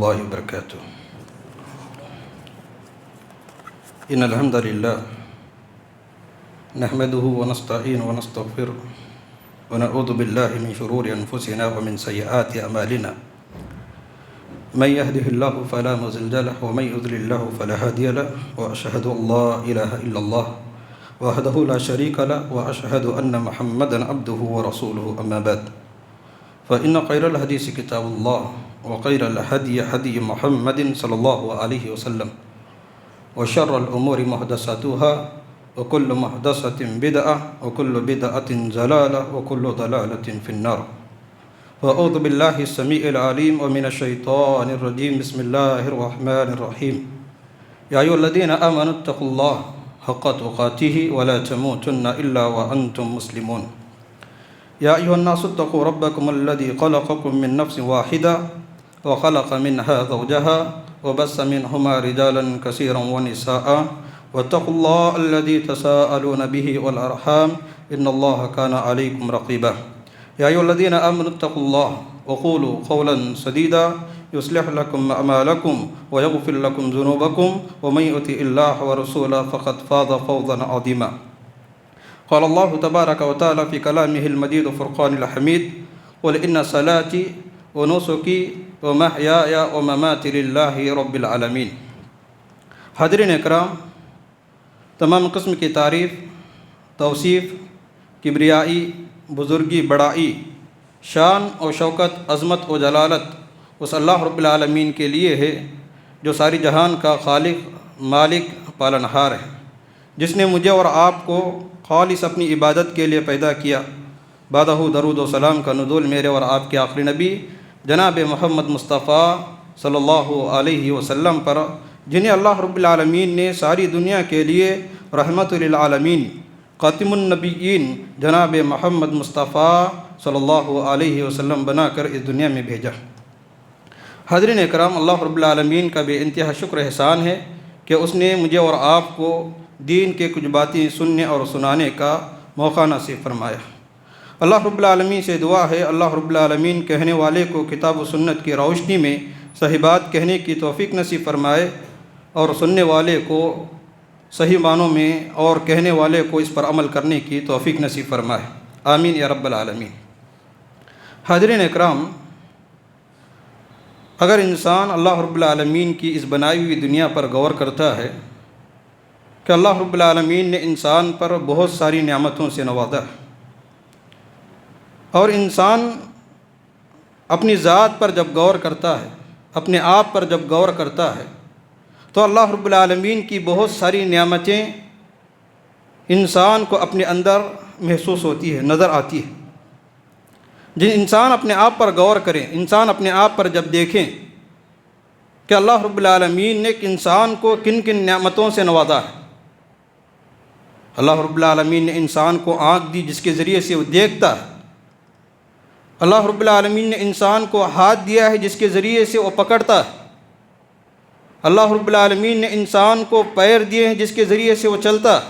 الله وبركاته. إن الحمد لله نحمده ونستعينه ونستغفره ونعوذ بالله من شرور أنفسنا ومن سيئات أعمالنا. من يهده الله فلا مضل له ومن يضلل له فلا هادي له وأشهد أن لا إله إلا الله وحده لا شريك له وأشهد أن محمدا عبده ورسوله. أما بعد فإن خير الحديث كتاب الله وخير الهدي هدي محمد صلى الله عليه وسلم وشر الأمور محدثاتها وكل محدثة بدعة وكل بدعة ضلالة وكل ضلالة في النار. فأعوذ بالله السميع العليم ومن الشيطان الرجيم. بسم الله الرحمن الرحيم. يا أيها الذين آمنوا اتقوا الله حق تقاته ولا تموتن إلا وأنتم مسلمون. يا أيها الناس اتقوا ربكم الذي خلقكم من نفس واحدة وخلق منها زوجها وبث منهما رجالا كثيرا ونساء واتقوا الله الذي تساءلون به والأرحام إن الله كان عليكم رقيبا. يا أيها الذين آمنوا اتقوا الله وقولوا قولا سديدا يصلح لكم أعمالكم ويغفر لكم ذنوبكم ومن يطع الله ورسوله فقد فاز فوزا عظيما. قال الله تبارك وتعالى في كلامه المجيد وفرقان الحميد: قل إن صلاتي ونسكي ومحياي ومماتي لله رب العالمین. حاضرین اکرام، تمام قسم کی تعریف، توصیف، کبریائی، بزرگی، بڑائی، شان و شوکت، عظمت و جلالت اس اللہ رب العالمین کے لیے ہے جو ساری جہان کا خالق، مالک، پالنہار ہے، جس نے مجھے اور آپ کو خالص اپنی عبادت کے لیے پیدا کیا. بعدہ درود و سلام کا نزول میرے اور آپ کے آخری نبی جناب محمد مصطفیٰ صلی اللہ علیہ وسلم پر، جنہیں اللہ رب العالمین نے ساری دنیا کے لیے رحمت للعالمین خاتم النبیین جناب محمد مصطفیٰ صلی اللہ علیہ وسلم بنا کر اس دنیا میں بھیجا. حاضرین اکرام، اللہ رب العالمین کا بے انتہا شکر احسان ہے کہ اس نے مجھے اور آپ کو دین کے کچھ باتیں سننے اور سنانے کا موقع نصیب فرمایا. اللہ رب العالمین سے دعا ہے اللہ رب العالمین کہنے والے کو کتاب و سنت کی روشنی میں صحیح بات کہنے کی توفیق نصیب فرمائے اور سننے والے کو صحیح معنوں میں اور کہنے والے کو اس پر عمل کرنے کی توفیق نصیب فرمائے. آمین یا رب العالمین. حاضرین اکرام، اگر انسان اللہ رب العالمین کی اس بنائی ہوئی دنیا پر غور کرتا ہے کہ اللہ رب العالمین نے انسان پر بہت ساری نعمتوں سے نوازا اور انسان اپنی ذات پر جب غور کرتا ہے، اپنے آپ پر جب غور کرتا ہے، تو اللہ رب العالمین کی بہت ساری نعمتیں انسان کو اپنے اندر محسوس ہوتی ہے، نظر آتی ہے. جن انسان اپنے آپ پر غور کریں، انسان اپنے آپ پر جب دیکھیں کہ اللہ رب العالمین نے ایک انسان کو کن کن نعمتوں سے نوازا ہے. اللہ رب العالمین نے انسان کو آنکھ دی جس کے ذریعے سے وہ دیکھتا ہے. اللہ رب العالمین نے انسان کو ہاتھ دیا ہے جس کے ذریعے سے وہ پکڑتا ہے. اللہ رب العالمین نے انسان کو پیر دیے ہیں جس کے ذریعے سے وہ چلتا ہے.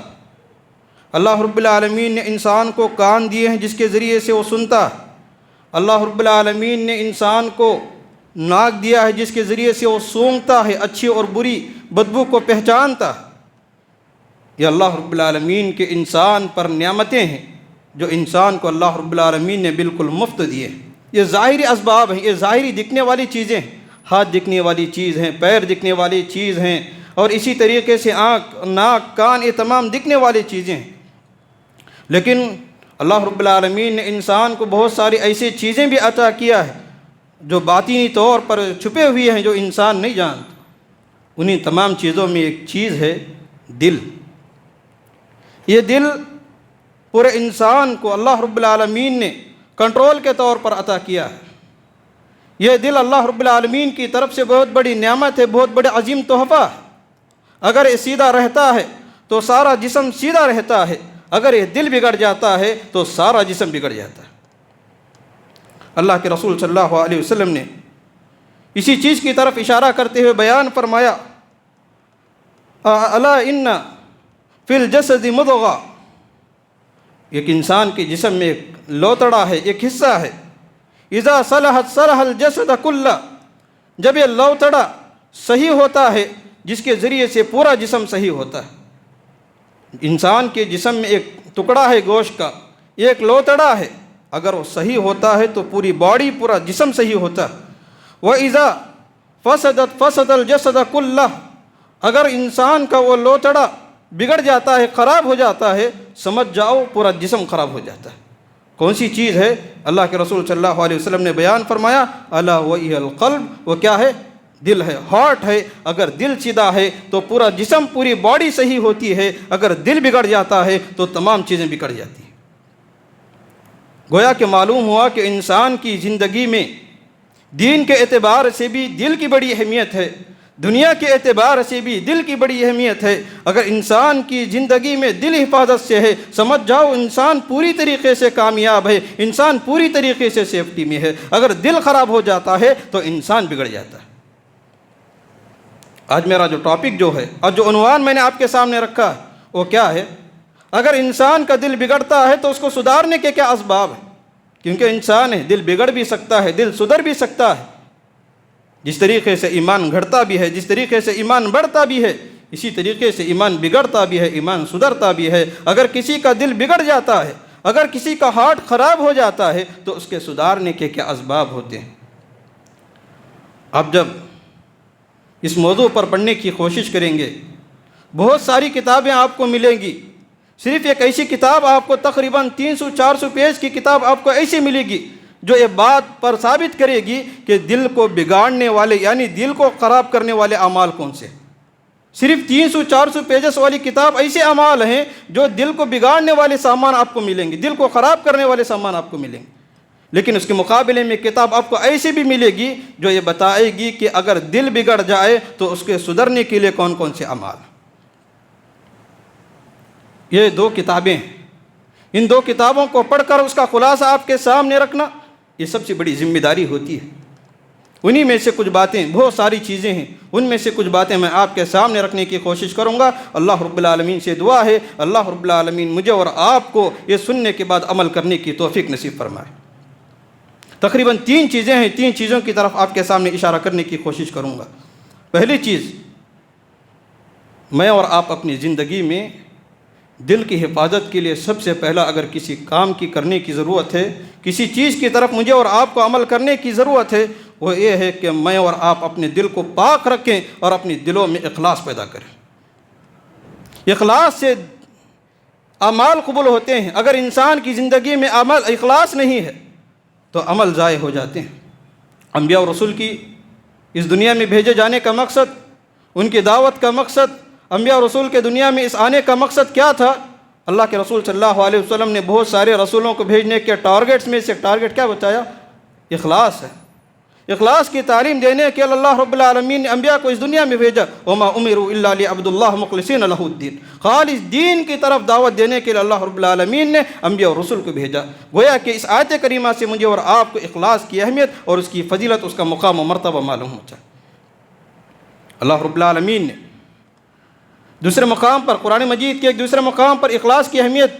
اللہ رب العالمین نے انسان کو کان دیے ہیں جس کے ذریعے سے وہ سنتا ہے. اللہ رب العالمین نے انسان کو ناک دیا ہے جس کے ذریعے سے وہ سونگھتا ہے، اچھی اور بری بدبو کو پہچانتا ہے. یہ اللہ رب العالمین کے انسان پر نعمتیں ہیں جو انسان کو اللہ رب العالمین نے بالکل مفت دیے. یہ ظاہری اسباب ہیں، یہ ظاہری دکھنے والی چیزیں ہیں. ہاتھ دکھنے والی چیز ہیں، پیر دکھنے والی چیز ہیں، اور اسی طریقے سے آنکھ، ناک، کان، یہ تمام دکھنے والی چیزیں ہیں. لیکن اللہ رب العالمین نے انسان کو بہت ساری ایسی چیزیں بھی عطا کیا ہے جو باطنی طور پر چھپے ہوئے ہیں، جو انسان نہیں جانتا. انہی تمام چیزوں میں ایک چیز ہے دل. یہ دل پورے انسان کو اللہ رب العالمین نے کنٹرول کے طور پر عطا کیا ہے. یہ دل اللہ رب العالمین کی طرف سے بہت بڑی نعمت ہے، بہت بڑا عظیم تحفہ ہے. اگر یہ سیدھا رہتا ہے تو سارا جسم سیدھا رہتا ہے، اگر یہ دل بگڑ جاتا ہے تو سارا جسم بگڑ جاتا ہے. اللہ کے رسول صلی اللہ علیہ وسلم نے اسی چیز کی طرف اشارہ کرتے ہوئے بیان فرمایا: الا ان فی الجسد مضغہ. ایک انسان کے جسم میں ایک لوتڑا ہے، ایک حصہ ہے. اذا صلحت صلح الجسد کلہ. جب یہ لوتڑا صحیح ہوتا ہے جس کے ذریعے سے پورا جسم صحیح ہوتا ہے. انسان کے جسم میں ایک ٹکڑا ہے گوشت کا، ایک لوتڑا ہے، اگر وہ صحیح ہوتا ہے تو پوری باڈی پورا جسم صحیح ہوتا ہے. وَإِذَا فَسَدَتْ فَسَدَ الْجَسَدَ كُلَّهُ، اگر انسان کا وہ لوتڑا بگڑ جاتا ہے، خراب ہو جاتا ہے، سمجھ جاؤ پورا جسم خراب ہو جاتا ہے. کون سی چیز ہے؟ اللہ کے رسول صلی اللہ علیہ وسلم نے بیان فرمایا الا وہی القلب، وہ کیا ہے؟ دل ہے، ہارٹ ہے. اگر دل سیدھا ہے تو پورا جسم پوری باڈی صحیح ہوتی ہے، اگر دل بگڑ جاتا ہے تو تمام چیزیں بگڑ جاتی ہیں. گویا کہ معلوم ہوا کہ انسان کی زندگی میں دین کے اعتبار سے بھی دل کی بڑی اہمیت ہے، دنیا کے اعتبار سے بھی دل کی بڑی اہمیت ہے. اگر انسان کی زندگی میں دل حفاظت سے ہے، سمجھ جاؤ انسان پوری طریقے سے کامیاب ہے، انسان پوری طریقے سے سیفٹی میں ہے. اگر دل خراب ہو جاتا ہے تو انسان بگڑ جاتا ہے. آج میرا جو ٹاپک جو ہے اور جو عنوان میں نے آپ کے سامنے رکھا ہے وہ کیا ہے؟ اگر انسان کا دل بگڑتا ہے تو اس کو سدھارنے کے کیا اسباب ہیں؟ کیونکہ انسان ہے، دل بگڑ بھی سکتا ہے، دل سدھر بھی سکتا ہے. جس طریقے سے ایمان گھٹتا بھی ہے، جس طریقے سے ایمان بڑھتا بھی ہے، اسی طریقے سے ایمان بگڑتا بھی ہے، ایمان سدھرتا بھی ہے. اگر کسی کا دل بگڑ جاتا ہے، اگر کسی کا ہارٹ خراب ہو جاتا ہے تو اس کے سدھارنے کے کیا اسباب ہوتے ہیں؟ اب جب اس موضوع پر پڑھنے کی کوشش کریں گے، بہت ساری کتابیں آپ کو ملیں گی. صرف ایک ایسی کتاب آپ کو تقریباً 300-400 پیج کی کتاب آپ کو ایسی ملے گی جو یہ بات پر ثابت کرے گی کہ دل کو بگاڑنے والے یعنی دل کو خراب کرنے والے اعمال کون سے. صرف 300-400 پیجز والی کتاب ایسے اعمال ہیں جو دل کو بگاڑنے والے سامان آپ کو ملیں گے، دل کو خراب کرنے والے سامان آپ کو ملیں گے. لیکن اس کے مقابلے میں کتاب آپ کو ایسی بھی ملے گی جو یہ بتائے گی کہ اگر دل بگڑ جائے تو اس کے سدھرنے کے لیے کون کون سے اعمال. یہ 2 کتابیں ہیں. ان 2 کتابوں کو پڑھ کر اس کا خلاصہ آپ کے سامنے رکھنا یہ سب سے بڑی ذمہ داری ہوتی ہے. انہی میں سے کچھ باتیں، بہت ساری چیزیں ہیں، ان میں سے کچھ باتیں میں آپ کے سامنے رکھنے کی کوشش کروں گا. اللہ رب العالمین سے دعا ہے اللہ رب العالمین مجھے اور آپ کو یہ سننے کے بعد عمل کرنے کی توفیق نصیب فرمائے. تقریباً 3 چیزیں ہیں، 3 چیزوں کی طرف آپ کے سامنے اشارہ کرنے کی کوشش کروں گا. پہلی چیز، میں اور آپ اپنی زندگی میں دل کی حفاظت کے لیے سب سے پہلا اگر کسی کام کی کرنے کی ضرورت ہے، کسی چیز کی طرف مجھے اور آپ کو عمل کرنے کی ضرورت ہے، وہ یہ ہے کہ میں اور آپ اپنے دل کو پاک رکھیں اور اپنی دلوں میں اخلاص پیدا کریں. اخلاص سے اعمال قبول ہوتے ہیں. اگر انسان کی زندگی میں عمل اخلاص نہیں ہے تو عمل ضائع ہو جاتے ہیں. انبیاء و رسول کی اس دنیا میں بھیجے جانے کا مقصد، ان کی دعوت کا مقصد، انبیاء و رسول کے دنیا میں اس آنے کا مقصد کیا تھا؟ اللہ کے رسول صلی اللہ علیہ وسلم نے بہت سارے رسولوں کو بھیجنے کے ٹارگیٹس میں سے ٹارگیٹ کیا بتایا؟ اخلاص ہے. اخلاص کی تعلیم دینے کے لیے اللہ رب العالمین نے انبیاء کو اس دنیا میں بھیجا. وما امروا الا لعبدوا اللہ مخلصین لہ الدین. خالص دین کی طرف دعوت دینے کے لیے اللہ رب العالمین نے انبیاء اور رسول کو بھیجا. گویا کہ اس آیت کریمہ سے مجھے اور آپ کو اخلاص کی اہمیت اور اس کی فضیلت، اس کا مقام و مرتبہ معلوم ہوتا ہے. اللہ رب العالمین نے دوسرے مقام پر، قرآن مجید کے ایک دوسرے مقام پر اخلاص کی اہمیت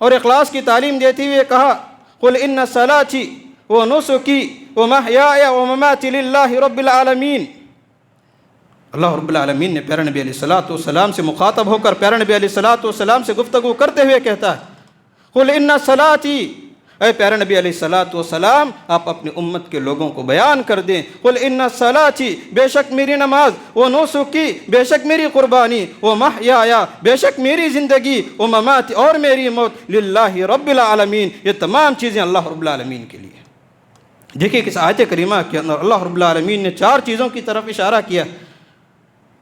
اور اخلاص کی تعلیم دیتے ہوئے کہا قل ان صلاتی ونسکی ومحیای ومماتی للہ رب العالمین. اللہ رب العالمین نے پیارے نبی علیہ السلام سے مخاطب ہو کر پیارے نبی علیہ السلام سے گفتگو کرتے ہوئے کہتا ہے قل ان صلاتی، اے پیارے نبی علیہ السلام آپ اپنی امت کے لوگوں کو بیان کر دیں. قل ان صلاتی، بے شک میری نماز، ونسکی، بے شک میری قربانی، ومحیای، بے شک میری زندگی، ومماتی، اور میری موت، للہ رب العالمین، یہ تمام چیزیں اللہ رب العالمین کے لیے. دیکھیں کہ اس آیت کریمہ کے اندر اللہ رب العالمین نے 4 چیزوں کی طرف اشارہ کیا.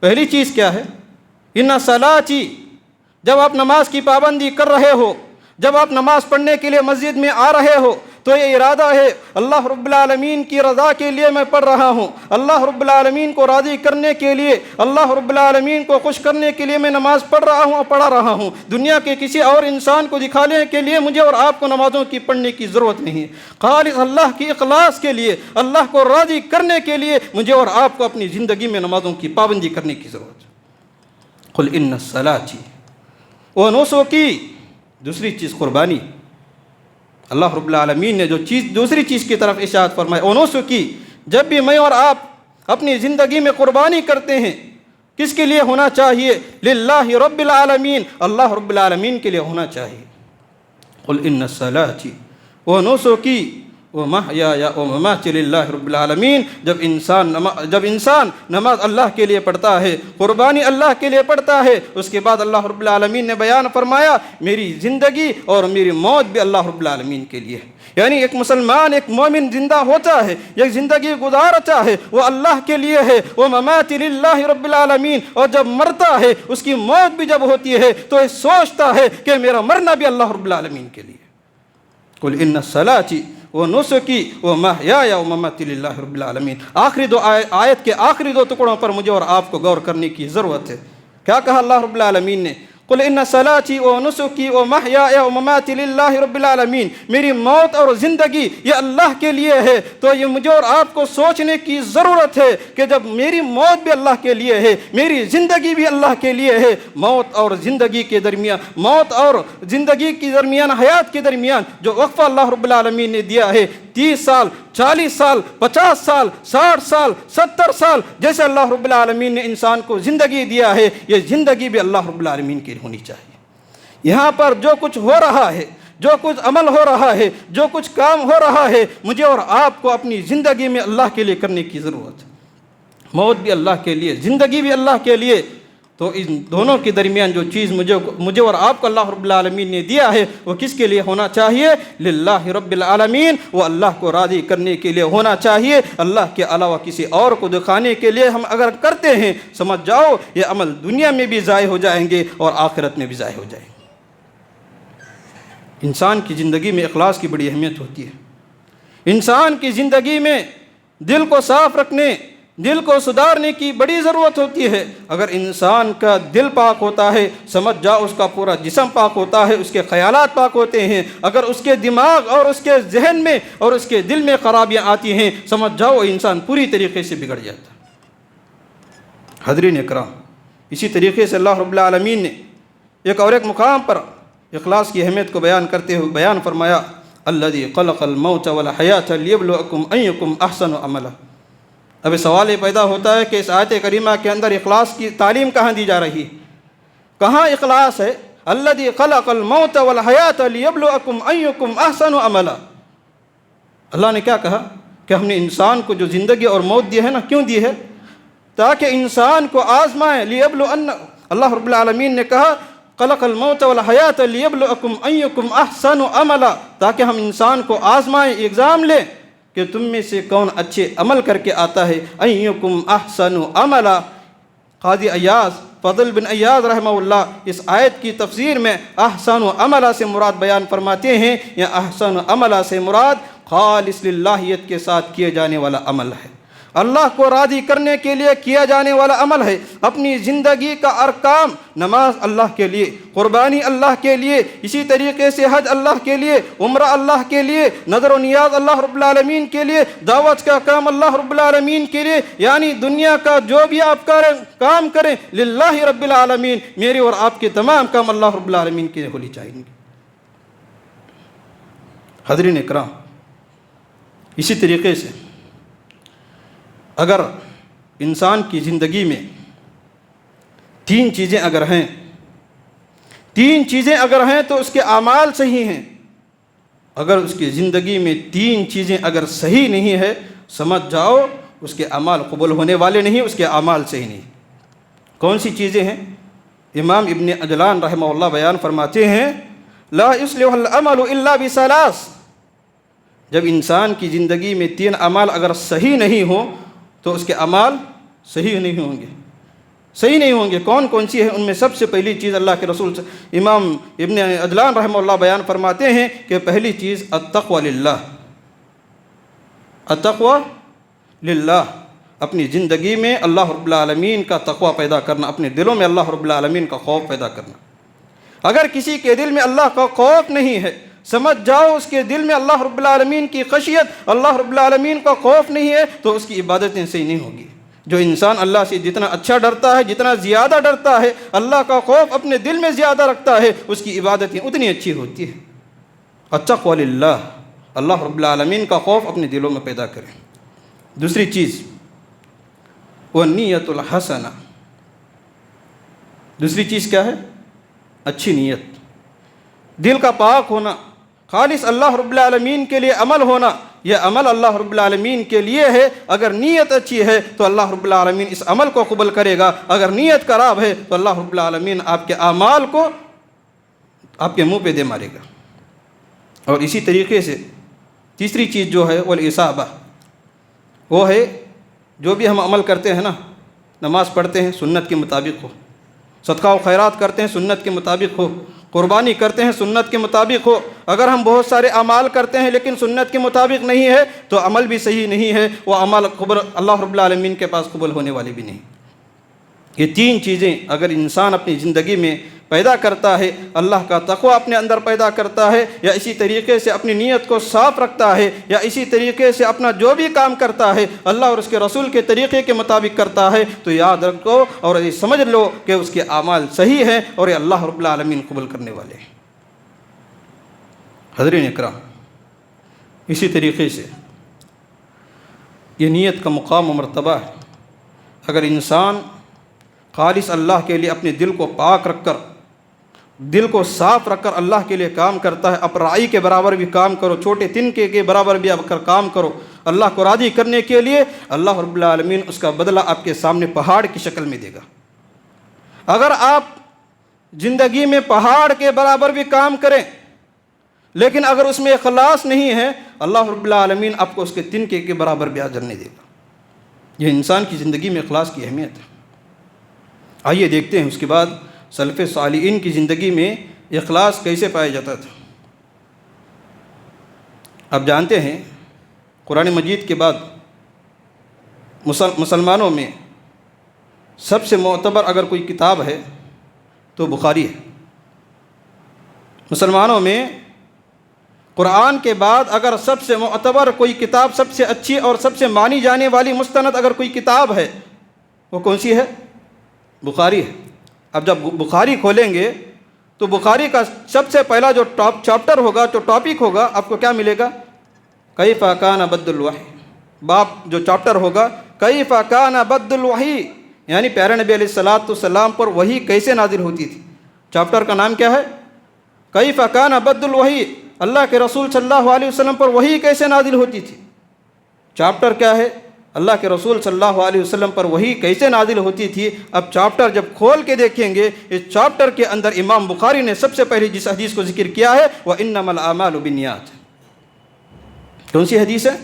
پہلی چیز کیا ہے؟ ان صلاتی، جب آپ نماز کی پابندی کر رہے ہو، جب آپ نماز پڑھنے کے لیے مسجد میں آ رہے ہو تو یہ ارادہ ہے اللہ رب العالمین کی رضا کے لیے میں پڑھ رہا ہوں، اللہ رب العالمین کو راضی کرنے کے لیے، اللہ رب العالمین کو خوش کرنے کے لیے میں نماز پڑھ رہا ہوں اور پڑھا رہا ہوں. دنیا کے کسی اور انسان کو دکھانے کے لیے مجھے اور آپ کو نمازوں کی پڑھنے کی ضرورت نہیں. خالص اللہ کی اخلاص کے لیے، اللہ کو راضی کرنے کے لیے مجھے اور آپ کو اپنی زندگی میں نمازوں کی پابندی کرنے کی ضرورت ہے. قل ان صلاتی ونسکی، دوسری چیز قربانی. اللہ رب العالمین نے جو چیز دوسری چیز کی طرف اشارت فرمائی ونسکی، جب بھی میں اور آپ اپنی زندگی میں قربانی کرتے ہیں، کس کے لیے ہونا چاہیے؟ للہ رب العالمین، اللہ رب العالمین کے لیے ہونا چاہیے۔ قل ان صلاتی و نسکی و محیای و مماتی للہ رب العالمین۔ جب انسان نماز اللہ کے لیے پڑھتا ہے، قربانی اللہ کے لیے پڑھتا ہے، اس کے بعد اللہ رب العالمین نے بیان فرمایا میری زندگی اور میری موت بھی اللہ رب العالمین کے لیے ہے۔ یعنی ایک مسلمان، ایک مومن زندہ ہوتا ہے، ایک زندگی گزارتا ہے، وہ اللہ کے لیے ہے، وہ مماتی للہ رب العالمین، اور جب مرتا ہے، اس کی موت بھی جب ہوتی ہے تو یہ سوچتا ہے کہ میرا مرنا بھی اللہ رب العالمین کے لیے۔ قل ان صلاتی و نسکی و محیای و مماتی للہ رب العالمین۔ آخری دو آیت کے آخری دو ٹکڑوں پر مجھے اور آپ کو غور کرنے کی ضرورت ہے۔ کیا کہا اللہ رب العالمین نے؟ قل ان صلاتی و نسکی و محیای و مماتی للہ رب العالمین، میری موت اور زندگی یہ اللہ کے لیے ہے۔ تو یہ مجھے اور آپ کو سوچنے کی ضرورت ہے کہ جب میری موت بھی اللہ کے لیے ہے، میری زندگی بھی اللہ کے لیے ہے، موت اور زندگی کے درمیان حیات کے درمیان جو وقفہ اللہ رب العالمین نے دیا ہے، 30 سال، 40 سال، 50 سال، 60 سال، 70 سال، جیسے اللہ رب العالمین نے انسان کو زندگی دیا ہے، یہ زندگی بھی اللہ رب العالمین کی ہونی چاہیے۔ یہاں پر جو کچھ ہو رہا ہے، جو کچھ عمل ہو رہا ہے، جو کچھ کام ہو رہا ہے، مجھے اور آپ کو اپنی زندگی میں اللہ کے لیے کرنے کی ضرورت ہے۔ موت بھی اللہ کے لیے، زندگی بھی اللہ کے لیے۔ تو ان دونوں کے درمیان جو چیز مجھے اور آپ کو اللہ رب العالمین نے دیا ہے، وہ کس کے لیے ہونا چاہیے؟ للہ رب العالمین، وہ اللہ کو راضی کرنے کے لیے ہونا چاہیے۔ اللہ کے علاوہ کسی اور کو دکھانے کے لیے ہم اگر کرتے ہیں، سمجھ جاؤ یہ عمل دنیا میں بھی ضائع ہو جائیں گے اور آخرت میں بھی ضائع ہو جائیں گے۔ انسان کی زندگی میں اخلاص کی بڑی اہمیت ہوتی ہے۔ انسان کی زندگی میں دل کو صاف رکھنے، دل کو سدھارنے کی بڑی ضرورت ہوتی ہے۔ اگر انسان کا دل پاک ہوتا ہے، سمجھ جاؤ اس کا پورا جسم پاک ہوتا ہے، اس کے خیالات پاک ہوتے ہیں۔ اگر اس کے دماغ اور اس کے ذہن میں اور اس کے دل میں خرابیاں آتی ہیں، سمجھ جاؤ انسان پوری طریقے سے بگڑ جاتا ہے۔ حضرین اکرام، اسی طریقے سے اللہ رب العالمین نے ایک مقام پر اخلاص کی اہمیت کو بیان کرتے ہوئے بیان فرمایا، الذی خلق الموت والحیاۃ لیبلوکم ایکم احسن عملا۔ اب سوال یہ پیدا ہوتا ہے کہ اس آیت کریمہ کے اندر اخلاص کی تعلیم کہاں دی جا رہی ہے؟ کہاں اخلاص ہے؟ الذی خلق الموت والحیاۃ لیبلوکم ایکم احسن عملا۔ اللہ نے کیا کہا کہ ہم نے انسان کو جو زندگی اور موت دی ہے نا، کیوں دی ہے؟ تاکہ انسان کو آزمائے۔ اللہ رب العالمین نے کہا خلق الموت والحیاۃ لیبلوکم ایکم احسن عملا، تاکہ ہم انسان کو آزمائیں، ایگزام لیں کہ تم میں سے کون اچھے عمل کر کے آتا ہے۔ ایکم احسن عملا۔ قاضی ایاز، فضل بن ایاز رحمہ اللہ اس آیت کی تفسیر میں احسن عملا سے مراد بیان فرماتے ہیں، یا احسن عملا سے مراد خالص للہیت کے ساتھ کیے جانے والا عمل ہے، اللہ کو راضی کرنے کے لیے کیا جانے والا عمل ہے۔ اپنی زندگی کا ارکان، نماز اللہ کے لیے، قربانی اللہ کے لیے، اسی طریقے سے حج اللہ کے لیے، عمرہ اللہ کے لیے، نظر و نیاز اللہ رب العالمین کے لیے، دعوت کا کام اللہ رب العالمین کے لیے، یعنی دنیا کا جو بھی آپ کام کریں للہ رب العالمین، میرے اور آپ کے تمام کام اللہ رب العالمین کے لیے ہونے چاہیے۔ حضرین اکرام، اسی طریقے سے اگر انسان کی زندگی میں تین چیزیں اگر ہیں تو اس کے اعمال صحیح ہیں۔ اگر اس کی زندگی میں تین چیزیں اگر صحیح نہیں ہے، سمجھ جاؤ اس کے اعمال قبول ہونے والے نہیں، اس کے اعمال صحیح نہیں۔ کون سی چیزیں ہیں؟ امام ابن عجلان رحمہ اللہ بیان فرماتے ہیں، لا یصلح العمل الا بثلاث۔ جب انسان کی زندگی میں تین اعمال اگر صحیح نہیں ہوں تو اس کے اعمال صحیح نہیں ہوں گے۔ کون سی ہے؟ ان میں سب سے پہلی چیز اللہ کے رسول امام ابن عجلان رحمہ اللہ بیان فرماتے ہیں کہ پہلی چیز التقوی للہ۔ التقوی للہ، اپنی زندگی میں اللہ رب العالمین کا تقوی پیدا کرنا، اپنے دلوں میں اللہ رب العالمین کا خوف پیدا کرنا۔ اگر کسی کے دل میں اللہ کا خوف نہیں ہے، سمجھ جاؤ اس کے دل میں اللہ رب العالمین کی خشیت، اللہ رب العالمین کا خوف نہیں ہے، تو اس کی عبادتیں صحیح نہیں ہوگی۔ جو انسان اللہ سے جتنا اچھا ڈرتا ہے، جتنا زیادہ ڈرتا ہے، اللہ کا خوف اپنے دل میں زیادہ رکھتا ہے، اس کی عبادتیں اتنی اچھی ہوتی ہیں۔ التقوی للہ، اللہ رب العالمین کا خوف اپنے دلوں میں پیدا کریں۔ دوسری چیز والنیت الحسنہ، دوسری چیز کیا ہے؟ اچھی نیت، دل کا پاک ہونا، خالص اللہ رب العالمین کے لیے عمل ہونا، یہ عمل اللہ رب العالمین کے لیے ہے۔ اگر نیت اچھی ہے تو اللہ رب العالمین اس عمل کو قبول کرے گا، اگر نیت خراب ہے تو اللہ رب العالمین آپ کے اعمال کو آپ کے منہ پہ دے مارے گا۔ اور اسی طریقے سے تیسری چیز جو ہے والاصابہ، وہ ہے جو بھی ہم عمل کرتے ہیں نا، نماز پڑھتے ہیں سنت کے مطابق ہو، صدقہ و خیرات کرتے ہیں سنت کے مطابق ہو، قربانی کرتے ہیں سنت کے مطابق ہو۔ اگر ہم بہت سارے اعمال کرتے ہیں لیکن سنت کے مطابق نہیں ہے تو عمل بھی صحیح نہیں ہے، وہ عمل قبول اللہ رب العالمین کے پاس قبول ہونے والی بھی نہیں۔ یہ تین چیزیں اگر انسان اپنی زندگی میں پیدا کرتا ہے، اللہ کا تقوی اپنے اندر پیدا کرتا ہے، یا اسی طریقے سے اپنی نیت کو صاف رکھتا ہے، یا اسی طریقے سے اپنا جو بھی کام کرتا ہے اللہ اور اس کے رسول کے طریقے کے مطابق کرتا ہے، تو یاد رکھو اور یہ سمجھ لو کہ اس کے اعمال صحیح ہیں اور یہ اللہ رب العالمین قبول کرنے والے ہیں۔ حضرین اکرام، اسی طریقے سے یہ نیت کا مقام و مرتبہ ہے۔ اگر انسان خالص اللہ کے لیے اپنے دل کو پاک رکھ کر، دل کو صاف رکھ کر اللہ کے لیے کام کرتا ہے، اب رائی کے برابر بھی کام کرو، چھوٹے تنکے کے برابر بھی اب کر کام کرو اللہ کو راضی کرنے کے لیے، اللہ رب العالمین اس کا بدلہ آپ کے سامنے پہاڑ کی شکل میں دے گا۔ اگر آپ زندگی میں پہاڑ کے برابر بھی کام کریں لیکن اگر اس میں اخلاص نہیں ہے، اللہ رب العالمین آپ کو اس کے تنکے کے برابر بھی اجر نہیں دے گا۔ یہ انسان کی زندگی میں اخلاص کی اہمیت ہے۔ آئیے دیکھتے ہیں اس کے بعد سلف صالحین کی زندگی میں اخلاص کیسے پایا جاتا تھا۔ آپ جانتے ہیں قرآن مجید کے بعد مسلمانوں میں سب سے معتبر اگر کوئی کتاب ہے تو بخاری ہے۔ مسلمانوں میں قرآن کے بعد اگر سب سے معتبر کوئی کتاب، سب سے اچھی اور سب سے مانی جانے والی مستند اگر کوئی کتاب ہے وہ کون سی ہے؟ بخاری ہے۔ اب جب بخاری کھولیں گے تو بخاری کا سب سے پہلا جو چیپٹر ہوگا، جو ٹاپک ہوگا، آپ کو کیا ملے گا؟ کیف کان بدء الوحی۔ باب جو چیپٹر ہوگا کیف کان بدء الوحی، یعنی پیارے نبی علیہ الصلوۃ والسلام پر وحی کیسے نازل ہوتی تھی۔ چیپٹر کا نام کیا ہے؟ کیف کان بدء الوحی، اللہ کے رسول صلی اللہ علیہ وسلم پر وحی کیسے نازل ہوتی تھی۔ چیپٹر کیا ہے؟ اللہ کے رسول صلی اللہ علیہ وسلم پر وحی کیسے نازل ہوتی تھی۔ اب چیپٹر جب کھول کے دیکھیں گے، اس چیپٹر کے اندر امام بخاری نے سب سے پہلے جس حدیث کو ذکر کیا ہے وَإِنَّمَا الْأَعْمَالُ بِالنِّيَّاتِ، کون سی حدیث ہے؟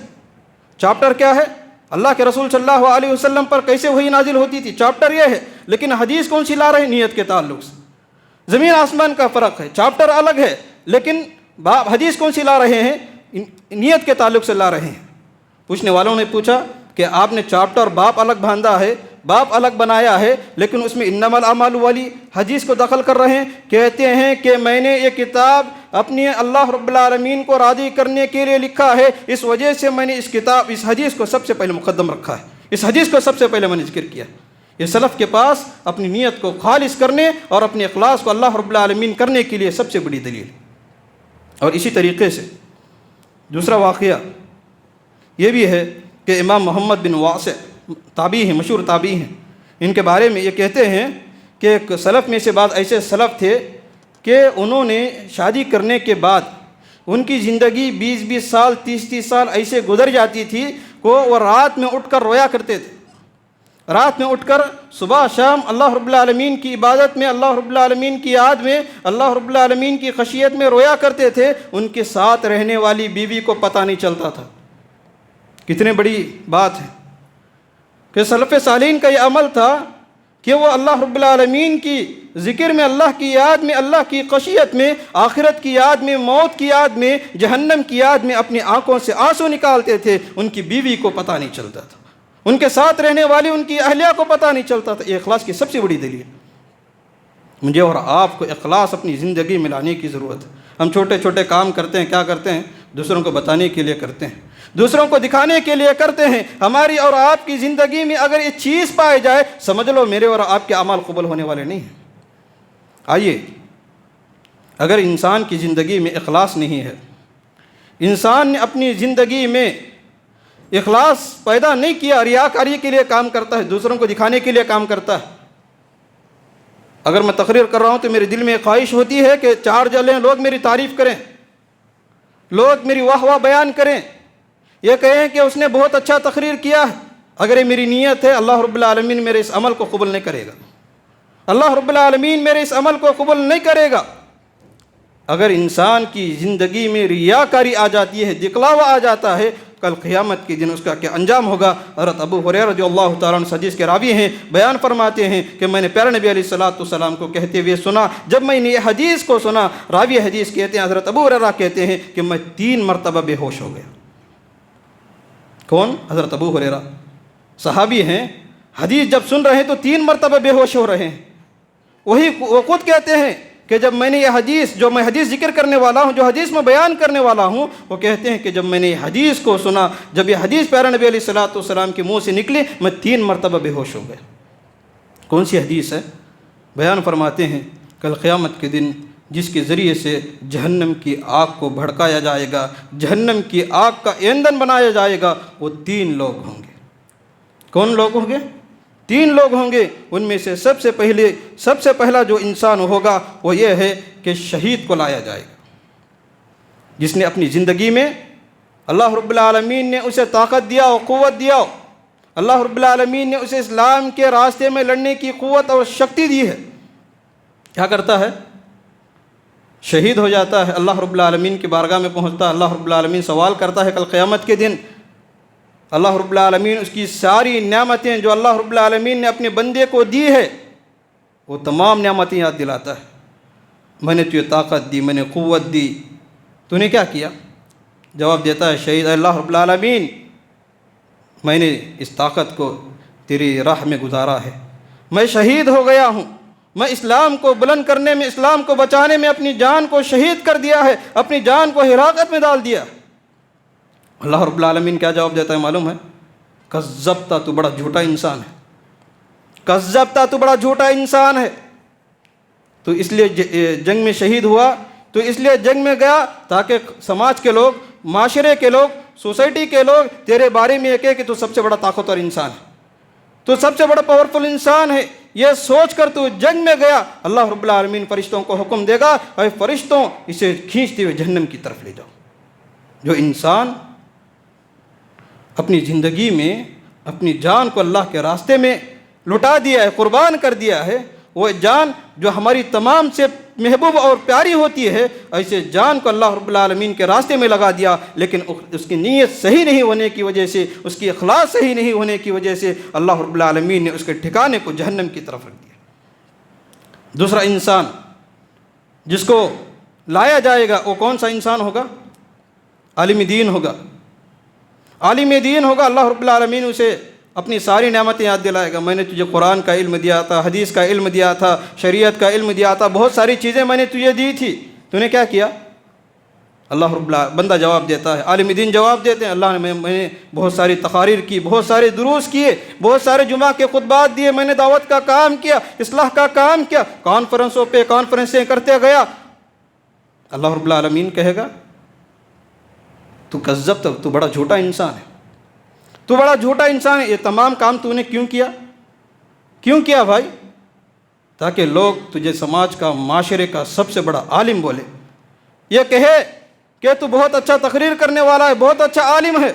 چیپٹر کیا ہے؟ اللہ کے رسول صلی اللہ علیہ وسلم پر کیسے وحی نازل ہوتی تھی، چیپٹر یہ ہے۔ لیکن حدیث کون سی لا رہے ہیں؟ نیت کے تعلق سے زمین آسمان کا فرق ہے، چیپٹر الگ ہے لیکن حدیث کون سی لا رہے ہیں؟ نیت کے تعلق سے لا رہے ہیں۔ پوچھنے والوں نے پوچھا کہ آپ نے چیپٹر باپ الگ باندھا ہے، باپ الگ بنایا ہے، لیکن اس میں انما الاعمال والی حدیث کو دخل کر رہے ہیں۔ کہتے ہیں کہ میں نے یہ کتاب اپنی اللہ رب العالمین کو راضی کرنے کے لیے لکھا ہے، اس وجہ سے میں نے اس حدیث کو سب سے پہلے مقدم رکھا ہے، اس حدیث کو سب سے پہلے میں نے ذکر کیا۔ یہ سلف کے پاس اپنی نیت کو خالص کرنے اور اپنے اخلاص کو اللہ رب العالمین کرنے کے لیے سب سے بڑی دلیل۔ اور اسی طریقے سے دوسرا واقعہ یہ بھی ہے کہ امام محمد بن واسع تابعی ہیں، مشہور تابعی ہیں، ان کے بارے میں یہ کہتے ہیں کہ ایک سلف میں سے بعض ایسے سلف تھے کہ انہوں نے شادی کرنے کے بعد ان کی زندگی 20 سال 30 سال ایسے گزر جاتی تھی کہ وہ رات میں اٹھ کر رویا کرتے تھے، رات میں اٹھ کر صبح شام اللہ رب العالمین کی عبادت میں، اللہ رب العالمین کی یاد میں، اللہ رب العالمین کی خشیت میں رویا کرتے تھے۔ ان کے ساتھ رہنے والی بیوی کو پتہ نہیں چلتا تھا۔ کتنے بڑی بات ہے کہ سلف صالحین کا یہ عمل تھا کہ وہ اللہ رب العالمین کی ذکر میں، اللہ کی یاد میں، اللہ کی خشیت میں، آخرت کی یاد میں، موت کی یاد میں، جہنم کی یاد میں اپنی آنکھوں سے آنسو نکالتے تھے۔ ان کی بیوی کو پتہ نہیں چلتا تھا، ان کے ساتھ رہنے والی ان کی اہلیہ کو پتہ نہیں چلتا تھا۔ یہ اخلاص کی سب سے بڑی دلیل۔ مجھے اور آپ کو اخلاص اپنی زندگی میں لانے کی ضرورت ہے۔ ہم چھوٹے چھوٹے کام کرتے ہیں، کیا کرتے ہیں؟ دوسروں کو بتانے کے لیے کرتے ہیں، دوسروں کو دکھانے کے لیے کرتے ہیں۔ ہماری اور آپ کی زندگی میں اگر یہ چیز پائے جائے، سمجھ لو میرے اور آپ کے اعمال قبول ہونے والے نہیں ہیں۔ آئیے، اگر انسان کی زندگی میں اخلاص نہیں ہے، انسان نے اپنی زندگی میں اخلاص پیدا نہیں کیا، ریاکاری کے لیے کام کرتا ہے، دوسروں کو دکھانے کے لیے کام کرتا ہے۔ اگر میں تقریر کر رہا ہوں تو میرے دل میں ایک خواہش ہوتی ہے کہ چار جلیں، لوگ میری تعریف کریں، لوگ میری واہ واہ بیان کریں، یہ کہیں کہ اس نے بہت اچھا تقریر کیا ہے۔ اگر یہ میری نیت ہے، اللہ رب العالمین میرے اس عمل کو قبول نہیں کرے گا، اللہ رب العالمین میرے اس عمل کو قبول نہیں کرے گا۔ اگر انسان کی زندگی میں ریاکاری آ جاتی ہے، دکھلاوا آ جاتا ہے، کل قیامت کے دن اس کا کیا انجام ہوگا؟ حضرت ابو ہریرہ رضی اللہ تعالیٰ عنہ حدیث کے راوی ہیں، بیان فرماتے ہیں کہ میں نے پیارے نبی علیہ السلام کو کہتے ہوئے سنا، جب میں نے یہ حدیث کو سنا، راوی حدیث کہتے ہیں حضرت ابو ہریرہ کہتے ہیں کہ میں 3 مرتبہ بے ہوش ہو گیا۔ کون؟ حضرت ابو ہریرہ، صحابی ہیں، حدیث جب سن رہے ہیں تو 3 مرتبہ بے ہوش ہو رہے ہیں۔ وہ خود کہتے ہیں کہ جب میں نے یہ حدیث، جو میں حدیث ذکر کرنے والا ہوں، جو حدیث میں بیان کرنے والا ہوں، وہ کہتے ہیں کہ جب میں نے یہ حدیث کو سنا، جب یہ حدیث پیارے نبی علیہ السلام کے منہ سے نکلی، میں 3 مرتبہ بے ہوش ہو گیا۔ کون سی حدیث ہے؟ بیان فرماتے ہیں کل قیامت کے دن جس کے ذریعے سے جہنم کی آگ کو بھڑکایا جائے گا، جہنم کی آگ کا ایندھن بنایا جائے گا، وہ 3 لوگ ہوں گے۔ کون لوگ ہوں گے؟ 3 لوگ ہوں گے۔ ان میں سے سب سے پہلا جو انسان ہوگا وہ یہ ہے کہ شہید کو لایا جائے گا، جس نے اپنی زندگی میں اللہ رب العالمین نے اسے طاقت دیا اور قوت دیا، اللہ رب العالمین نے اسے اسلام کے راستے میں لڑنے کی قوت اور شکتی دی ہے، کیا کرتا ہے؟ شہید ہو جاتا ہے، اللہ رب العالمین کی بارگاہ میں پہنچتا ہے، اللہ رب العالمین سوال کرتا ہے کل قیامت کے دن، اللہ رب العالمین اس کی ساری نعمتیں جو اللہ رب العالمین نے اپنے بندے کو دی ہے، وہ تمام نعمتیں یاد دلاتا ہے۔ میں نے تجھے طاقت دی، میں نے قوت دی، تو نے کیا کیا؟ جواب دیتا ہے شہید، اللہ رب العالمین میں نے اس طاقت کو تیری راہ میں گزارا ہے، میں شہید ہو گیا ہوں، میں اسلام کو بلند کرنے میں، اسلام کو بچانے میں اپنی جان کو شہید کر دیا ہے، اپنی جان کو ہلاکت میں ڈال دیا۔ اللہ رب العالمین کیا جواب دیتا ہے معلوم ہے؟ کذبتا، تو بڑا جھوٹا انسان ہے، کذبتا، تو بڑا جھوٹا انسان ہے۔ تو اس لیے جنگ میں شہید ہوا، تو اس لیے جنگ میں گیا تاکہ سماج کے لوگ، معاشرے کے لوگ، سوسائٹی کے لوگ تیرے بارے میں یہ کہے کہ تو سب سے بڑا طاقتور انسان ہے، تو سب سے بڑا پاورفل انسان ہے۔ یہ سوچ کر تو جنگ میں گیا، اللہ رب العالمین فرشتوں کو حکم دے گا، اے فرشتوں اسے کھینچتے ہوئے جہنم کی طرف لے جاؤ۔ جو انسان اپنی زندگی میں اپنی جان کو اللہ کے راستے میں لٹا دیا ہے، قربان کر دیا ہے، وہ جان جو ہماری تمام سے محبوب اور پیاری ہوتی ہے، ایسے جان کو اللہ رب العالمین کے راستے میں لگا دیا، لیکن اس کی نیت صحیح نہیں ہونے کی وجہ سے، اس کی اخلاص صحیح نہیں ہونے کی وجہ سے اللہ رب العالمین نے اس کے ٹھکانے کو جہنم کی طرف رکھ دیا۔ دوسرا انسان جس کو لایا جائے گا وہ کون سا انسان ہوگا؟ عالم دین ہوگا، عالم دین ہوگا۔ اللہ رب العالمین اسے اپنی ساری نعمتیں یاد دلائے گا، میں نے تجھے قرآن کا علم دیا تھا، حدیث کا علم دیا تھا، شریعت کا علم دیا تھا، بہت ساری چیزیں میں نے تجھے دی تھی، تو نے کیا کیا؟ اللہ رب العالمین بندہ جواب دیتا ہے، عالم دین جواب دیتے ہیں، اللہ نے میں نے بہت ساری تقاریر کی، بہت سارے دروس کیے، بہت سارے جمعہ کے خطبات دیے، میں نے دعوت کا کام کیا، اصلاح کا کام کیا، کانفرنسوں پہ کانفرنسیں کرتے گیا۔ اللہ رب العالمین کہے گا تو کذبت، تو بڑا جھوٹا انسان ہے، تو بڑا جھوٹا انسان ہے، یہ تمام کام تو نے کیوں کیا؟ کیوں کیا بھائی؟ تاکہ لوگ تجھے سماج کا، معاشرے کا سب سے بڑا عالم بولے، یہ کہے کہ تو بہت اچھا تقریر کرنے والا ہے، بہت اچھا عالم ہے،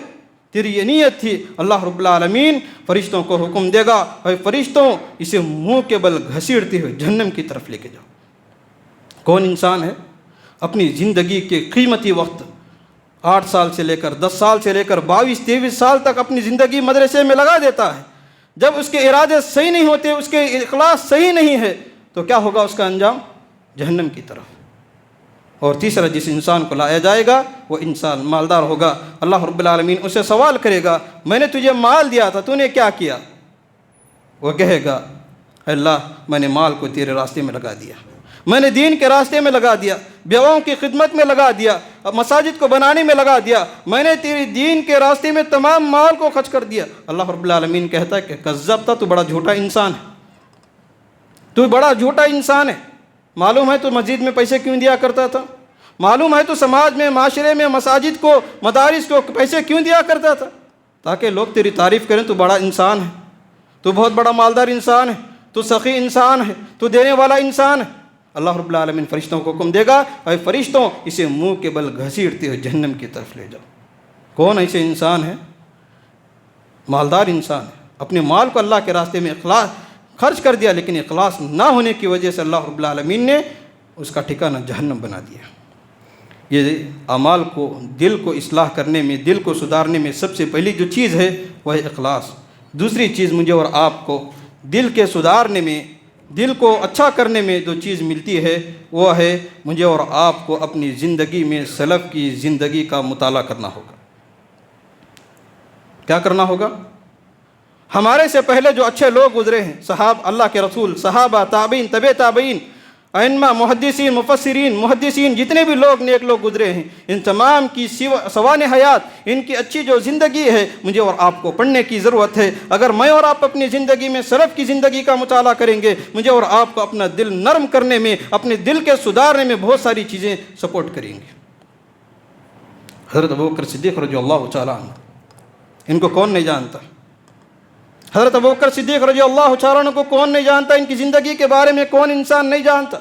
تیری یہ نیت تھی۔ اللہ رب العالمین فرشتوں کو حکم دے گا، اے فرشتوں اسے منہ کے بل گھسیٹتے ہوئے جہنم کی طرف لے کے جاؤ۔ کون انسان ہے اپنی زندگی کے قیمتی وقت 8 سال سے لے کر 10 سال سے لے کر 22-23 سال تک اپنی زندگی مدرسے میں لگا دیتا ہے، جب اس کے ارادے صحیح نہیں ہوتے، اس کے اخلاص صحیح نہیں ہے، تو کیا ہوگا اس کا انجام؟ جہنم کی طرف۔ اور تیسرا جس انسان کو لایا جائے گا وہ انسان مالدار ہوگا، اللہ رب العالمین اسے سوال کرے گا، میں نے تجھے مال دیا تھا، تو نے کیا کیا؟ وہ کہے گا اللہ میں نے مال کو تیرے راستے میں لگا دیا، میں نے دین کے راستے میں لگا دیا، بیواؤں کی خدمت میں لگا دیا، مساجد کو بنانے میں لگا دیا، میں نے تیری دین کے راستے میں تمام مال کو خرچ کر دیا۔ اللہ رب العالمین کہتا ہے کہ کذبتا، تو بڑا جھوٹا انسان ہے، تو بڑا جھوٹا انسان ہے۔ معلوم ہے تو مسجد میں پیسے کیوں دیا کرتا تھا؟ معلوم ہے تو سماج میں، معاشرے میں، مساجد کو، مدارس کو پیسے کیوں دیا کرتا تھا؟ تاکہ لوگ تیری تعریف کریں تو بڑا انسان ہے، تو بہت بڑا مالدار انسان ہے، تو سخی انسان ہے، تو دینے والا انسان ہے۔ اللہ رب العالمین فرشتوں کو حکم دے گا، اے فرشتوں اسے منہ کے بل گھسیٹتے ہوئے جہنم کی طرف لے جاؤ۔ کون ایسے انسان ہے؟ مالدار انسان ہے، اپنے مال کو اللہ کے راستے میں اخلاص خرچ کر دیا، لیکن اخلاص نہ ہونے کی وجہ سے اللہ رب العالمین نے اس کا ٹھکانہ جہنم بنا دیا۔ یہ اعمال کو، دل کو اصلاح کرنے میں، دل کو سدھارنے میں سب سے پہلی جو چیز ہے وہ ہے اخلاص۔ دوسری چیز مجھے اور آپ کو دل کے سدھارنے میں، دل کو اچھا کرنے میں جو چیز ملتی ہے وہ ہے مجھے اور آپ کو اپنی زندگی میں سلف کی زندگی کا مطالعہ کرنا ہوگا۔ کیا کرنا ہوگا؟ ہمارے سے پہلے جو اچھے لوگ گزرے ہیں، اللہ کے رسول، صحابہ، تابعین، تبع تابعین، ائمہ، محدثین، مفسرین، محدثین، جتنے بھی لوگ نیک لوگ گزرے ہیں، ان تمام کی سوانح حیات، ان کی اچھی جو زندگی ہے مجھے اور آپ کو پڑھنے کی ضرورت ہے۔ اگر میں اور آپ اپنی زندگی میں سلف کی زندگی کا مطالعہ کریں گے، مجھے اور آپ کو اپنا دل نرم کرنے میں، اپنے دل کے سدھارنے میں بہت ساری چیزیں سپورٹ کریں گے۔ حضرت ابوبکر صدیق رضی اللہ تعالیٰ عنہ، ان کو کون نہیں جانتا؟ حضرت ابوبکر صدیق رضی اللہ تعالیٰ عنہ کو کون نہیں جانتا؟ ان کی زندگی کے بارے میں کون انسان نہیں جانتا؟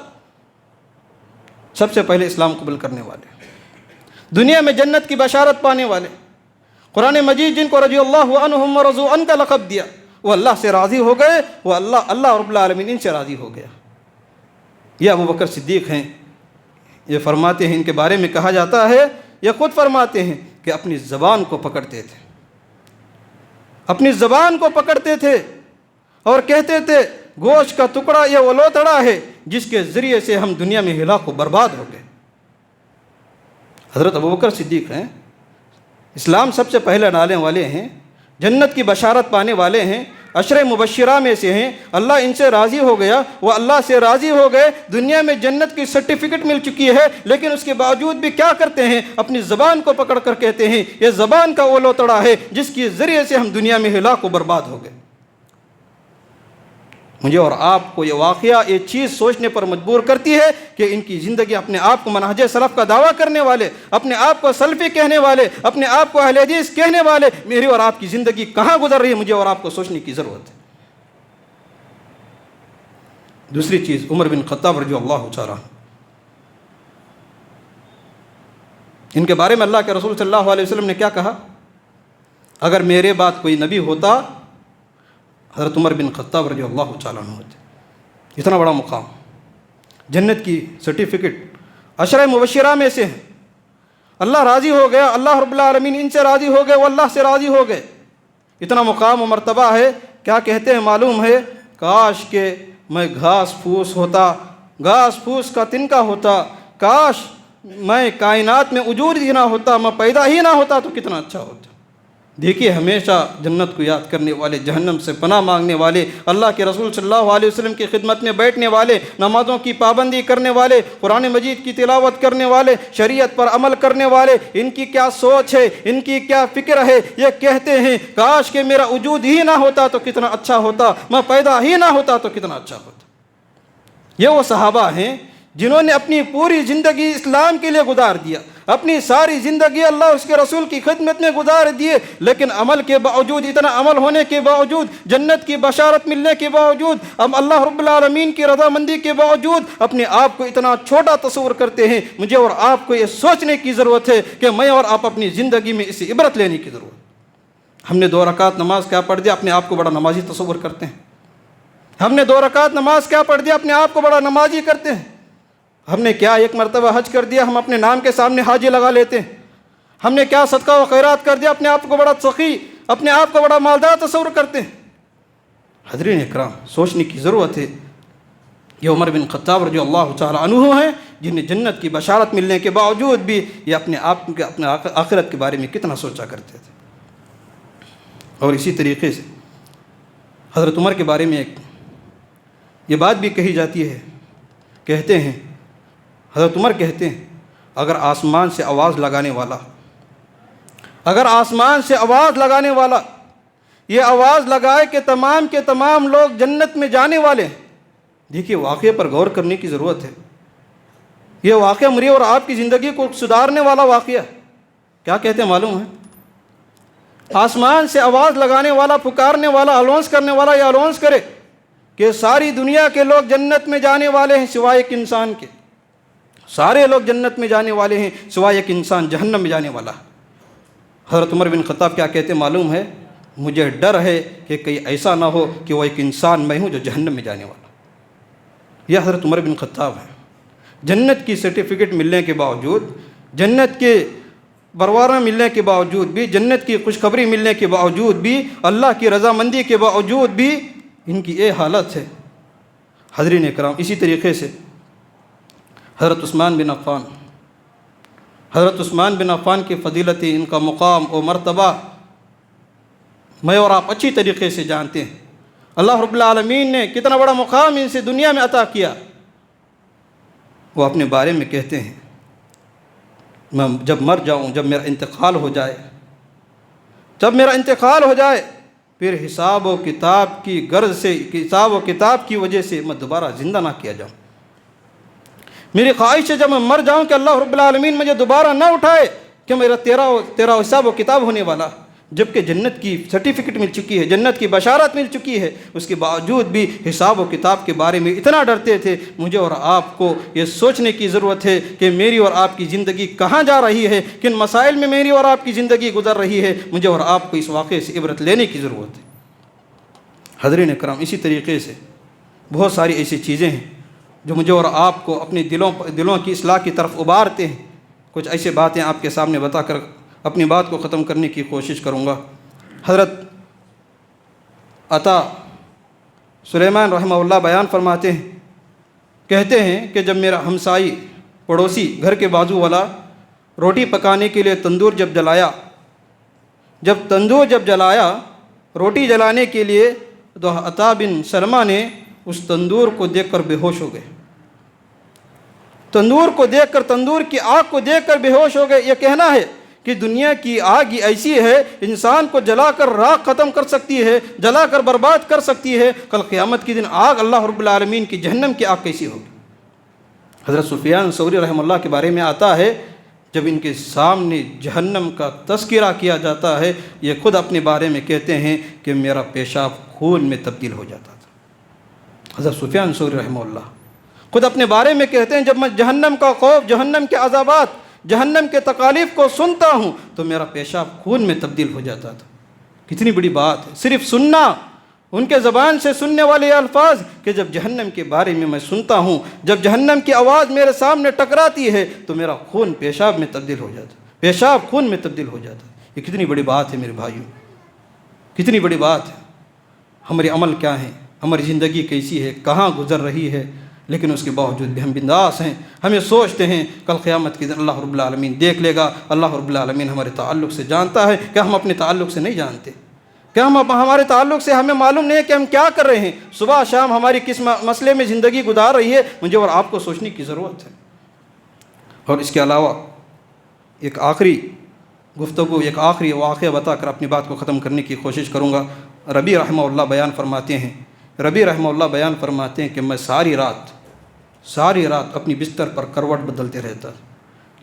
سب سے پہلے اسلام قبول کرنے والے، دنیا میں جنت کی بشارت پانے والے، قرآن مجید جن کو رضی اللہ عنہم ورضوا عنہ کا لقب دیا، وہ اللہ سے راضی ہو گئے، وہ اللہ رب العالمین ان سے راضی ہو گیا۔ یہ ابوبکر صدیق ہیں، یہ فرماتے ہیں، ان کے بارے میں کہا جاتا ہے، یہ خود فرماتے ہیں کہ اپنی زبان کو پکڑتے تھے، اپنی زبان کو پکڑتے تھے اور کہتے تھے گوشت کا ٹکڑا یہ وہ لوتڑا ہے جس کے ذریعے سے ہم دنیا میں ہلاک و برباد ہو گئے۔ حضرت ابوبکر صدیق ہیں، اسلام سب سے پہلے ڈالنے والے ہیں، جنت کی بشارت پانے والے ہیں، عشرہ مبشرہ میں سے ہیں، اللہ ان سے راضی ہو گیا، وہ اللہ سے راضی ہو گئے، دنیا میں جنت کی سرٹیفکیٹ مل چکی ہے، لیکن اس کے باوجود بھی کیا کرتے ہیں؟ اپنی زبان کو پکڑ کر کہتے ہیں یہ زبان کا وہ لوتڑا ہے جس کے ذریعے سے ہم دنیا میں ہلاک و برباد ہو گئے۔ مجھے اور آپ کو یہ واقعہ، یہ چیز سوچنے پر مجبور کرتی ہے کہ ان کی زندگی، اپنے آپ کو منہج سلف کا دعویٰ کرنے والے، اپنے آپ کو سلفی کہنے والے، اپنے آپ کو اہل حدیث کہنے والے، میری اور آپ کی زندگی کہاں گزر رہی ہے، مجھے اور آپ کو سوچنے کی ضرورت ہے۔ دوسری چیز، عمر بن خطاب رضی اللہ تعالیٰ عنہ، ان کے بارے میں اللہ کے رسول صلی اللہ علیہ وسلم نے کیا کہا؟ اگر میرے بعد کوئی نبی ہوتا حضرت عمر بن خطاب رضی اللہ تعالیٰ عنہ ہوتے۔ اتنا بڑا مقام، جنت کی سرٹیفکیٹ، عشرہ مبشرہ میں سے ہیں، اللہ راضی ہو گیا، اللہ رب العالمین ان سے راضی ہو گئے، وہ اللہ سے راضی ہو گئے، اتنا مقام و مرتبہ ہے۔ کیا کہتے ہیں معلوم ہے؟ کاش کہ میں گھاس پھوس ہوتا، گھاس پھوس کا تنکا ہوتا، کاش میں کائنات میں وجود ہی نہ ہوتا، میں پیدا ہی نہ ہوتا تو کتنا اچھا ہوتا۔ دیکھیے، ہمیشہ جنت کو یاد کرنے والے، جہنم سے پناہ مانگنے والے، اللہ کے رسول صلی اللہ علیہ وسلم کی خدمت میں بیٹھنے والے، نمازوں کی پابندی کرنے والے، قرآن مجید کی تلاوت کرنے والے، شریعت پر عمل کرنے والے، ان کی کیا سوچ ہے، ان کی کیا فکر ہے؟ یہ کہتے ہیں کاش کہ میرا وجود ہی نہ ہوتا تو کتنا اچھا ہوتا، میں پیدا ہی نہ ہوتا تو کتنا اچھا ہوتا۔ یہ وہ صحابہ ہیں جنہوں نے اپنی پوری زندگی اسلام کے لیے گزار دیا، اپنی ساری زندگی اللہ اس کے رسول کی خدمت میں گزار دیے، لیکن عمل کے باوجود، اتنا عمل ہونے کے باوجود، جنت کی بشارت ملنے کے باوجود، اب اللہ رب العالمین کی رضامندی کے باوجود اپنے آپ کو اتنا چھوٹا تصور کرتے ہیں۔ مجھے اور آپ کو یہ سوچنے کی ضرورت ہے کہ میں اور آپ اپنی زندگی میں اس سے عبرت لینے کی ضرورت ہے۔ ہم نے 2 رکعت نماز کیا پڑھ دیا، اپنے آپ کو بڑا نمازی تصور کرتے ہیں۔ ہم نے 2 رکعت نماز کیا پڑھ دیا، اپنے آپ کو بڑا نمازی کرتے ہیں۔ ہم نے کیا 1 مرتبہ حج کر دیا، ہم اپنے نام کے سامنے حاجی لگا لیتے ہیں۔ ہم نے کیا صدقہ و خیرات کر دیا، اپنے آپ کو بڑا سخی، اپنے آپ کو بڑا مالدار تصور کرتے ہیں۔ حضرین اکرام، سوچنے کی ضرورت ہے۔ یہ عمر بن خطاب رضی اللہ تعالیٰ عنہ ہیں جنہیں جنت کی بشارت ملنے کے باوجود بھی یہ اپنے آپ کے، اپنے آخرت کے بارے میں کتنا سوچا کرتے تھے۔ اور اسی طریقے سے حضرت عمر کے بارے میں ایک یہ بات بھی کہی جاتی ہے، کہتے ہیں، حضرت عمر کہتے ہیں اگر آسمان سے آواز لگانے والا، اگر آسمان سے آواز لگانے والا یہ آواز لگائے کہ تمام کے تمام لوگ جنت میں جانے والے ہیں۔ دیکھیے، واقعے پر غور کرنے کی ضرورت ہے۔ یہ واقعہ میری اور آپ کی زندگی کو سدھارنے والا واقعہ ہے۔ کیا کہتے ہیں معلوم ہے؟ آسمان سے آواز لگانے والا، پکارنے والا، الاؤنس کرنے والا یہ الاؤنس کرے کہ ساری دنیا کے لوگ جنت میں جانے والے ہیں سوائے ایک انسان کے، سارے لوگ جنت میں جانے والے ہیں سوائے ایک انسان جہنم میں جانے والا ہے۔ حضرت عمر بن خطاب کیا کہتے معلوم ہے؟ مجھے ڈر ہے کہ کہیں ایسا نہ ہو کہ وہ ایک انسان میں ہوں جو جہنم میں جانے والا۔ یہ حضرت عمر بن خطاب ہے۔ جنت کی سرٹیفکیٹ ملنے کے باوجود، جنت کے پروانہ ملنے کے باوجود بھی، جنت کی خوشخبری ملنے کے باوجود بھی، اللہ کی رضامندی کے باوجود بھی ان کی یہ حالت ہے۔ حضرین اکرام، اسی طریقے سے حضرت عثمان بن عفان کی فضیلتیں، ان کا مقام و مرتبہ میں اور آپ اچھی طریقے سے جانتے ہیں۔ اللہ رب العالمین نے کتنا بڑا مقام ان سے دنیا میں عطا کیا۔ وہ اپنے بارے میں کہتے ہیں، میں جب مر جاؤں، جب میرا انتقال ہو جائے، پھر حساب و کتاب کی غرض سے، حساب و کتاب کی وجہ سے میں دوبارہ زندہ نہ کیا جاؤں۔ میری خواہش ہے جب میں مر جاؤں کہ اللہ رب العالمین مجھے دوبارہ نہ اٹھائے کہ میرا تیرا حساب و کتاب ہونے والا، جبکہ جنت کی سرٹیفکیٹ مل چکی ہے، جنت کی بشارت مل چکی ہے، اس کے باوجود بھی حساب و کتاب کے بارے میں اتنا ڈرتے تھے۔ مجھے اور آپ کو یہ سوچنے کی ضرورت ہے کہ میری اور آپ کی زندگی کہاں جا رہی ہے، کن مسائل میں میری اور آپ کی زندگی گزر رہی ہے۔ مجھے اور آپ کو اس واقعے سے عبرت لینے کی ضرورت ہے۔ حضرین اکرام، اسی طریقے سے بہت ساری ایسی چیزیں ہیں جو مجھے اور آپ کو اپنے دلوں کی اصلاح کی طرف ابھارتے ہیں۔ کچھ ایسے باتیں آپ کے سامنے بتا کر اپنی بات کو ختم کرنے کی کوشش کروں گا۔ حضرت عطا سلیمان رحمہ اللہ بیان فرماتے ہیں، کہتے ہیں کہ جب میرا ہمسائی پڑوسی گھر کے بازو والا روٹی پکانے کے لیے تندور جب جلایا روٹی جلانے کے لیے، تو عطا بن سلمہ نے اس تندور کو دیکھ کر بے ہوش ہو گئے۔ تندور کو دیکھ کر، تندور کی آگ کو دیکھ کر بے ہوش ہو گئے۔ یہ کہنا ہے کہ دنیا کی آگ ایسی ہے، انسان کو جلا کر راکھ ختم کر سکتی ہے، جلا کر برباد کر سکتی ہے۔ کل قیامت کے دن آگ اللہ رب العالمین کی جہنم کی آگ کیسی ہوگی؟ حضرت سفیان ثوری رحمہ اللہ کے بارے میں آتا ہے، جب ان کے سامنے جہنم کا تذکرہ کیا جاتا ہے، یہ خود اپنے بارے میں کہتے ہیں کہ میرا پیشاب خون میں تبدیل ہو جاتا تھا۔ حضرت سفیان ثوری رحمہ اللہ خود اپنے بارے میں کہتے ہیں، جب میں جہنم کا خوف، جہنم کے عذابات، جہنم کے تکالیف کو سنتا ہوں تو میرا پیشاب خون میں تبدیل ہو جاتا تھا۔ کتنی بڑی بات ہے، صرف سننا، ان کے زبان سے سننے والے الفاظ کہ جب جہنم کے بارے میں میں سنتا ہوں، جب جہنم کی آواز میرے سامنے ٹکراتی ہے تو میرا خون پیشاب میں تبدیل ہو جاتا ہے، پیشاب خون میں تبدیل ہو جاتا ہے۔ یہ کتنی بڑی بات ہے میرے بھائیوں، کتنی بڑی بات ہے۔ ہمارے عمل کیا ہیں، ہماری زندگی کیسی ہے، کہاں گزر رہی ہے، لیکن اس کے باوجود بھی ہم بنداس ہیں۔ ہمیں سوچتے ہیں کل قیامت کے دن اللہ رب العالمین دیکھ لے گا، اللہ رب العالمین ہمارے تعلق سے جانتا ہے کہ ہم اپنے تعلق سے نہیں جانتے، کہ ہمارے تعلق سے ہمیں معلوم نہیں ہے کہ ہم کیا کر رہے ہیں، صبح شام ہماری کس مسئلے میں زندگی گزار رہی ہے۔ مجھے اور آپ کو سوچنے کی ضرورت ہے۔ اور اس کے علاوہ ایک آخری گفتگو، ایک آخری واقعہ بتا کر اپنی بات کو ختم کرنے کی کوشش کروں گا۔ ربی رحمہ اللہ بیان فرماتے ہیں کہ میں ساری رات اپنی بستر پر کروٹ بدلتے رہتا،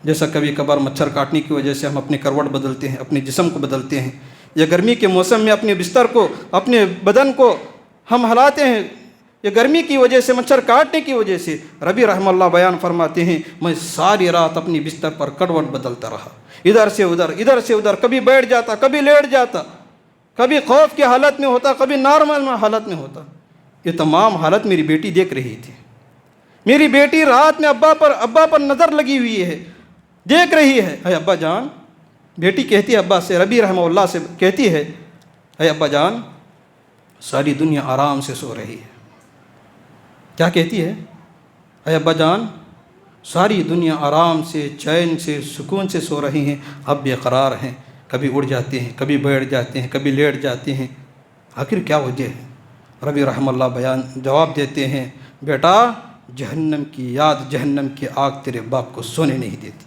جیسا کبھی کبھار مچھر کاٹنے کی وجہ سے ہم اپنی کروٹ بدلتے ہیں، اپنے جسم کو بدلتے ہیں، یا گرمی کے موسم میں اپنے بستر کو، اپنے بدن کو ہم ہلاتے ہیں، یا گرمی کی وجہ سے، مچھر کاٹنے کی وجہ سے۔ ربی رحمہ اللہ بیان فرماتے ہیں، میں ساری رات اپنی بستر پر کروٹ بدلتا رہا، ادھر سے ادھر، کبھی بیٹھ جاتا، کبھی لیٹ جاتا، کبھی خوف کی حالت میں ہوتا، کبھی نارمل حالت میں ہوتا۔ یہ تمام حالت میری بیٹی دیکھ رہی تھی۔ میری بیٹی رات میں ابا پر نظر لگی ہوئی ہے، دیکھ رہی ہے، اے ابا جان، بیٹی کہتی ہے ابا سے، ربی رحمہ اللہ سے کہتی ہے، اے ابا جان، ساری دنیا آرام سے سو رہی ہے۔ کیا کہتی ہے؟ اے ابا جان، ساری دنیا آرام سے، چین سے، سکون سے سو رہی ہیں، اب بے قرار ہیں، کبھی اڑ جاتے ہیں، کبھی بیٹھ جاتے ہیں، کبھی لیٹ جاتے ہیں، آخر کیا وجہ ہے؟ ربی رحمہ اللہ جواب دیتے ہیں، بیٹا، جہنم کی یاد، جہنم کی آگ تیرے باپ کو سونے نہیں دیتی۔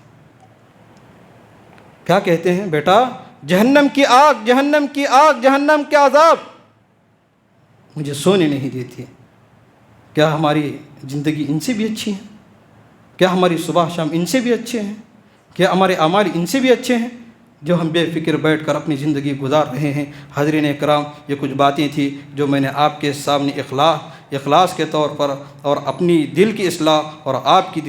کیا کہتے ہیں؟ بیٹا، جہنم کی آگ، جہنم کی آگ، جہنم کے عذاب مجھے سونے نہیں دیتی۔ کیا ہماری زندگی ان سے بھی اچھی ہے؟ کیا ہماری صبح شام ان سے بھی اچھے ہیں؟ کیا ہمارے اعمال ان سے بھی اچھے ہیں؟ جو ہم بے فکر بیٹھ کر اپنی زندگی گزار رہے ہیں۔ حاضرین اکرام، یہ کچھ باتیں تھیں جو میں نے آپ کے سامنے اخلاص کے طور پر اور اپنی دل کی اصلاح اور آپ کی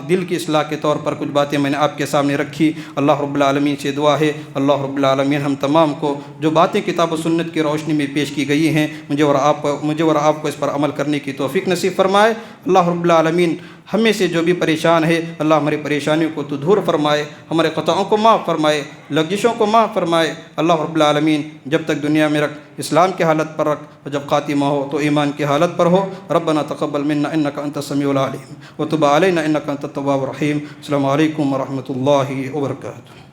دل کی اصلاح کے طور پر کچھ باتیں میں نے آپ کے سامنے رکھی۔ اللہ رب العالمین سے دعا ہے، اللہ رب العالمین ہم تمام کو جو باتیں کتاب و سنت کی روشنی میں پیش کی گئی ہیں مجھے اور آپ کو اس پر عمل کرنے کی توفیق نصیب فرمائے۔ اللہ رب العالمین ہمیں سے جو بھی پریشان ہے، اللہ ہماری پریشانیوں کو تو دور فرمائے، ہمارے خطاؤں کو معاف فرمائے، لغزشوں کو معاف فرمائے۔ اللہ رب العالمین جب تک دنیا میں رکھ اسلام کی حالت پر رکھ، اور جب خاتمہ ہو تو ایمان کی حالت پر ہو۔ ربنا تقبل منا انک انت السمیع العلیم وتب علینا انک انت التواب الرحیم۔ السلام علیکم ورحمۃ اللہ وبرکاتہ۔